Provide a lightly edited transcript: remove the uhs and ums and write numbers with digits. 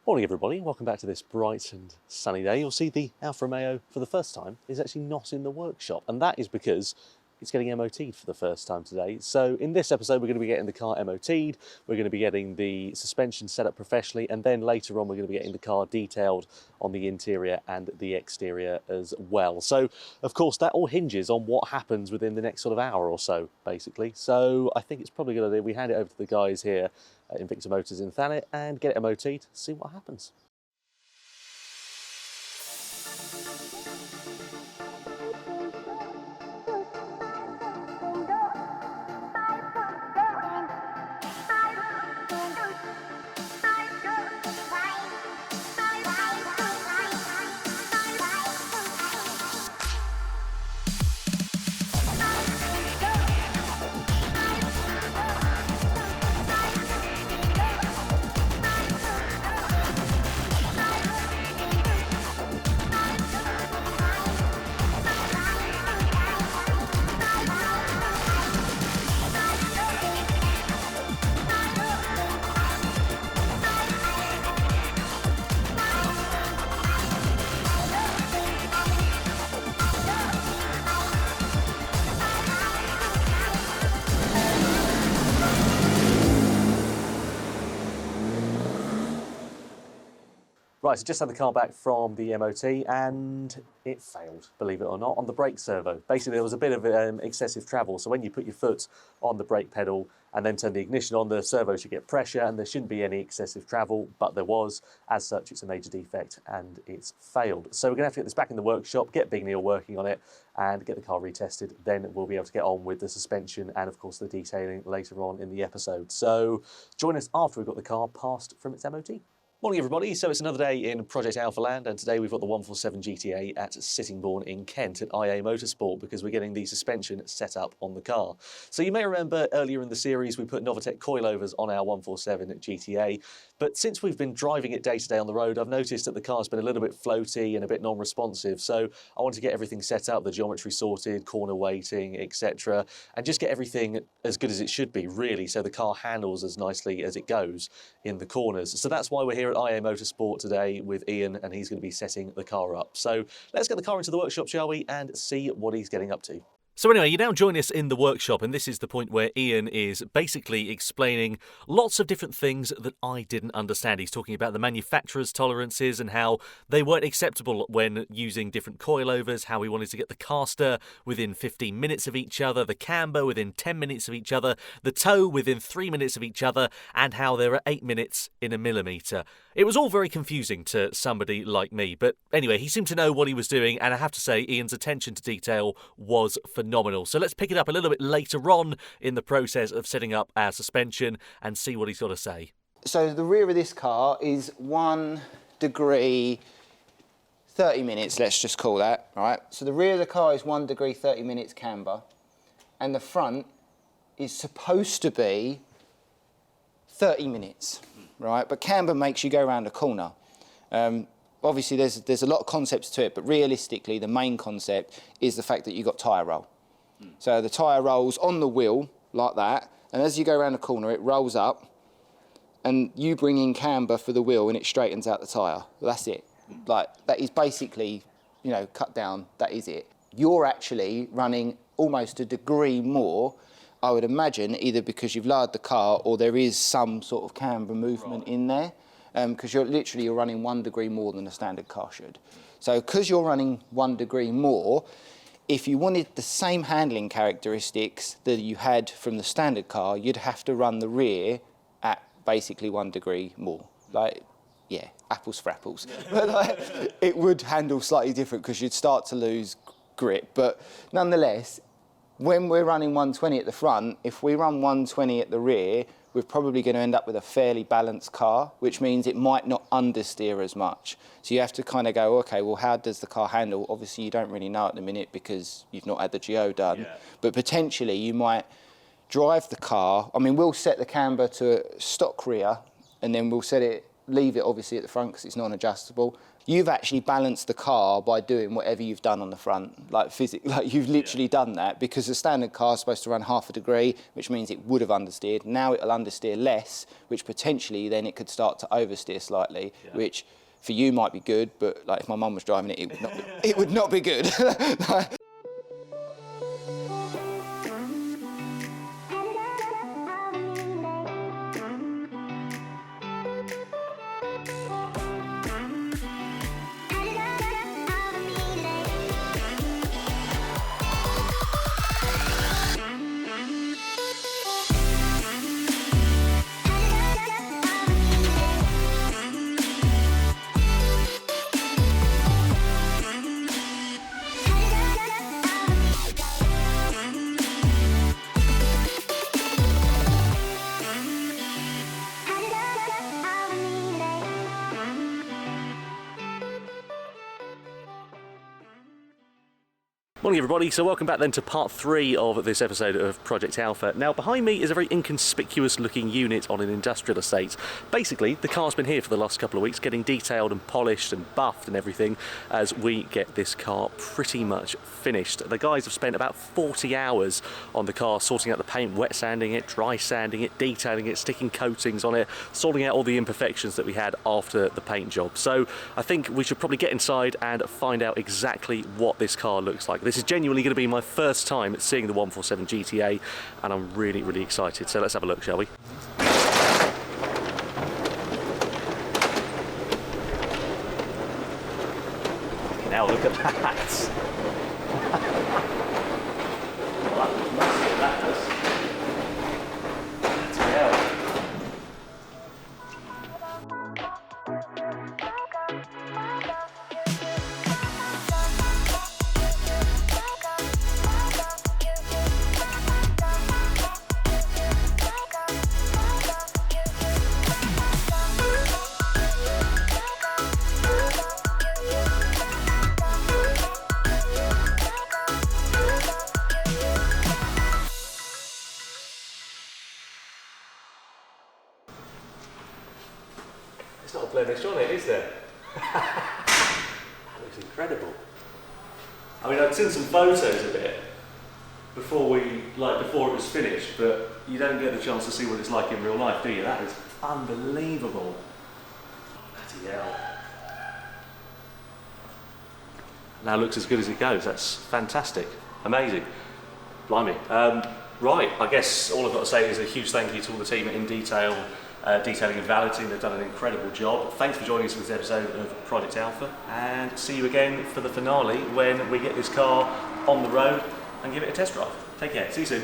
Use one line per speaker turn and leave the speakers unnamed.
Morning everybody, welcome back to this bright and sunny day. You'll see the Alfa Romeo for the first time is actually not in the workshop, and that is because it's getting MOT'd for the first time today. So in this episode we're going to be getting the car MOT'd, we're going to be getting the suspension set up professionally, and then later on we're going to be getting the car detailed on the interior and the exterior as well. So of course that all hinges on what happens within the next sort of hour or so basically. So I think it's probably a good idea we hand it over to the guys here in Victor Motors in Thanet and get it MOT'd, see what happens. Right, so just had the car back from the MOT and it failed, believe it or not, on the brake servo. Basically, there was a bit of excessive travel, so when you put your foot on the brake pedal and then turn the ignition on, the servo should get pressure and there shouldn't be any excessive travel, but there was. As such, it's a major defect and it's failed. So we're going to have to get this back in the workshop, get Big Neil working on it and get the car retested. Then we'll be able to get on with the suspension and, of course, the detailing later on in the episode. So join us after we've got the car passed from its MOT. Morning everybody, so it's another day in Project Alfa Land, and today we've got the 147 GTA at Sittingbourne in Kent at IA Motorsport because we're getting the suspension set up on the car. So you may remember earlier in the series we put Novitec coilovers on our 147 GTA, but since we've been driving it day to day on the road, I've noticed that the car's been a little bit floaty and a bit non-responsive, so I want to get everything set up, the geometry sorted, corner weighting, etc., and just get everything as good as it should be, really, so the car handles as nicely as it goes in the corners. So that's why we're here at IA Motorsport today with Ian, and he's going to be setting the car up. So let's get the car into the workshop, shall we, and see what he's getting up to. So anyway, you now join us in the workshop, and this is the point where Ian is basically explaining lots of different things that I didn't understand. He's talking about the manufacturer's tolerances and how they weren't acceptable when using different coilovers, how he wanted to get the caster within 15 minutes of each other, the camber within 10 minutes of each other, the toe within 3 minutes of each other, and how there are 8 minutes in a millimetre. It was all very confusing to somebody like me, but anyway, he seemed to know what he was doing, and I have to say, Ian's attention to detail was phenomenal. So let's pick it up a little bit later on in the process of setting up our suspension and see what he's got to say.
So the rear of this car is 1 degree 30 minutes, let's just call that, right? So the rear of the car is 1 degree 30 minutes camber, and the front is supposed to be 30 minutes, right? But camber makes you go around a corner. Obviously, there's a lot of concepts to it, but realistically, the main concept is the fact that you've got tyre roll. So the tyre rolls on the wheel like that, and as you go around the corner, it rolls up, and you bring in camber for the wheel, and it straightens out the tyre. That's it. Like, that is basically, you know, cut down, that is it. You're actually running almost a degree more, I would imagine, either because you've lowered the car or there is some sort of camber movement in there, because you're running 1 degree more than a standard car should. So because you're running 1 degree more, if you wanted the same handling characteristics that you had from the standard car, you'd have to run the rear at basically 1 degree more. Like, yeah, apples for apples. But like, it would handle slightly different because you'd start to lose grip. But nonetheless, when we're running 120 at the front, if we run 120 at the rear, we're probably going to end up with a fairly balanced car, which means it might not understeer as much. So you have to kind of go, okay, well, how does the car handle? Obviously, you don't really know at the minute because you've not had the geo done. Yeah. But potentially, you might drive the car. I mean, we'll set the camber to stock rear, and then we'll set it leave it obviously at the front because it's non-adjustable. You've actually balanced the car by doing whatever you've done on the front, like you've literally done that, because the standard car is supposed to run half a degree, which means it would have understeered. Now it'll understeer less, which potentially then it could start to oversteer slightly, which for you might be good, but like if my mum was driving it, it would not be good.
Morning everybody, so welcome back then to part 3 of this episode of Project Alpha. Now behind me is a very inconspicuous looking unit on an industrial estate. Basically the car's been here for the last couple of weeks getting detailed and polished and buffed and everything as we get this car pretty much finished. The guys have spent about 40 hours on the car sorting out the paint, wet sanding it, dry sanding it, detailing it, sticking coatings on it, sorting out all the imperfections that we had after the paint job. So I think we should probably get inside and find out exactly what this car looks like. This is genuinely going to be my first time seeing the 147 GTA and I'm really, really excited. So let's have a look, shall we? Now look at that. Well, that was massive, that was. Bloody hell. It's not a blemish on it, is there? That looks incredible. I mean, I'd seen some photos of it before it was finished, but you don't get the chance to see what it's like in real life, do you? That is unbelievable. Bloody hell. Now it looks as good as it goes. That's fantastic. Amazing. Blimey. Right, I guess all I've got to say is a huge thank you to all the team at In Detail, Detailing and Valeting. They've done an incredible job. Thanks for joining us for this episode of Project Alpha, and see you again for the finale when we get this car on the road and give it a test drive. Take care. See you soon.